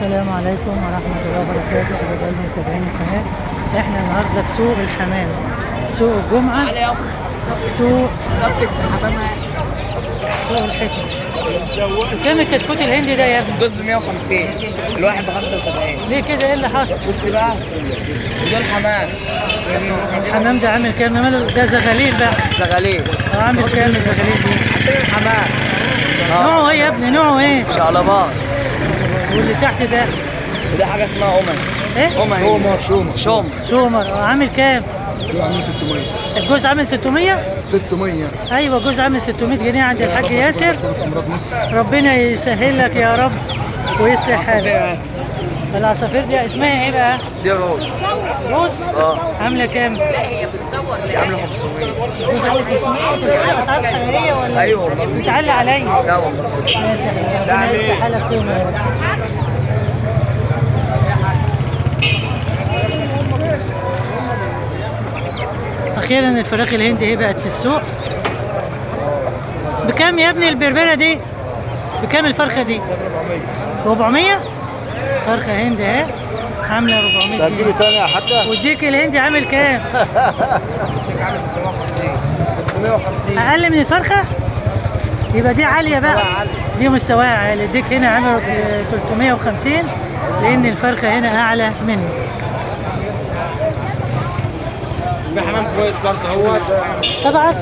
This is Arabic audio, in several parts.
السلام عليكم ورحمة الله وبركاته. أعزائي متابعين القناة، احنا النهارده في سوق الحمام، سوق الجمعة، سوق الحكمة. بكام الكتكوت الهندي ده يا ابني؟ الجزء ب 150، الواحد ب 75. ليه كده؟ ايه اللي حصل؟ شفت بقى؟ ودول حمام. الحمام ده عامل كام؟ ماله ده؟ زغاليل بقى. زغاليل. عامل كام الزغاليل دي؟ حمام. نوعه ايه يا ابني؟ نوعه ايه؟ شقلباط. واللي تحت ده؟ وده حاجة اسمها أمم. ايه؟ شومر. شومر. عامل كام؟ عامل 600. الجوز عامل 600؟ 600. ايوه، الجوز عامل 600 جنيه عند الحاج ياسر. امراض مصر. ربنا يسهل لك يا رب ويصلح حالك. العصافير دي اسمها ايه بقى؟ دي روز. روز؟ عامله كام؟ دي عاملة 500. روز عامله 500. انت بتعلق اسعار حقيقيه ولا؟ أيوه والله. بتعلق عليا؟ لا والله. ماشي يا حبيبي، ربنا يصلح حالك فيهم يا رب. اخيرا الفراخ الهندي اهي بقت في السوق. بكام يا ابني البربره دي؟ بكام الفرخه دي؟ 400. فرخه هندي اهي عامله 400 جنيه. تاني يا حاجه؟ والديك الهندي عامل كام؟ 650. اقل من الفرخه؟ يبقى دي عاليه بقى، دي مستواها عالي. الديك هنا عامل 350 لان الفرخه هنا اعلى منه. في حمام كويس برضه هو. تبعك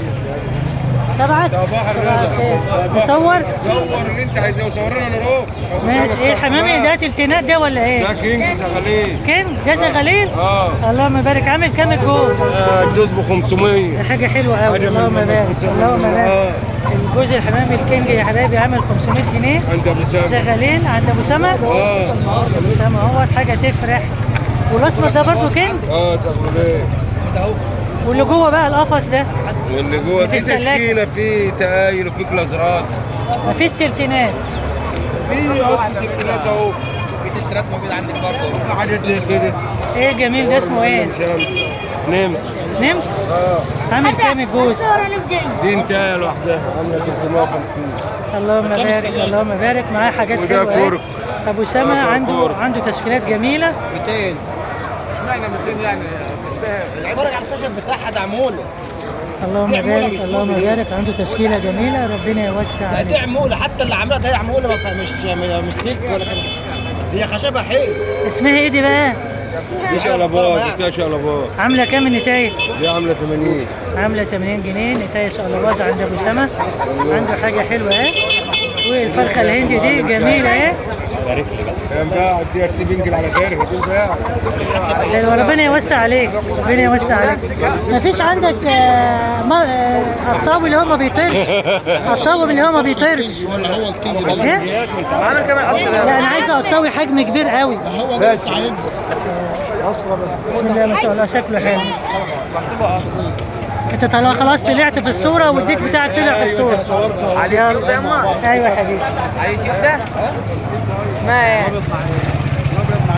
صباح الرضا. مصور؟ صور اللي انت عايزه وصورنا نروح. ماشي. ايه الحمام ده؟ تلتينات ده ولا ايه؟ ده كينج زغاليل. كينج ده زغاليل؟ اللهم بارك. عامل كام الجوز؟ الجوز ب 500. ده حاجه حلوه قوي. اللهم بارك اللهم بارك. الجوز الحمام الكينج يا حبايبي عامل 500 جنيه عند ابو سامي. زغاليل عند ابو سما. ابو سما اهوت، حاجه تفرح. والاسمر ده برضه كينج. زغاليل. واللي جوه بقى القفص ده؟ واللي جوه في في تشكيله، في تقايل، وفي كلازرات. مفيش تلتينات. في اصل تلتينات اهو. في تلتينات موجود عندك برضه. في حاجات زي كده. ايه الجميل ده؟ اسمه ايه؟ نمس. نمس؟ عامل كام الجوز؟ دي انتهى لوحدها عامله 350. اللهم بارك اللهم بارك. معاه حاجات وده حلوه اهي. كرك. ابو سما عنده تشكيلات جميله. 200. اشمعنى 200 يعني؟ العباره على الخشب بتاعها ده عموله. اللهم بارك اللهم بارك. عنده تشكيله جميله، ربنا يوسع عليه. دي عموله، حتى اللي عاملاها دي عموله، مش سلك ولا كده، هي خشبها حلو. اسمها ايه دي بقى؟ دي شقلباز. دي شقلباز. عامله كام النتايه؟ دي عامله 80. عامله 80 جنيه نتايه شقلباز عند ابو سما. عنده حاجه حلوه اهي. والفرخه الهندي دي جميله اهي. كام بقى؟ اديها تسيب انجل على خير. هدول بقى. ربنا يوسع عليك ربنا يوسع عليك. مفيش عندك قطاوي اللي هو ما بيطيرش؟ قطاوي اللي هو ما بيطيرش. ايه؟ عامل كمان أصل. لا انا عايز قطاوي حجم كبير قوي. هو ده سعيد. بسم الله ما شاء الله، شكله حلو. انت خلاص طلعت في الصوره والديك بتاعك طلع في الصوره. على اليوتيوب ده يا أما؟ ايوه يا حبيبي. على اليوتيوب ده؟ اسمها ايه؟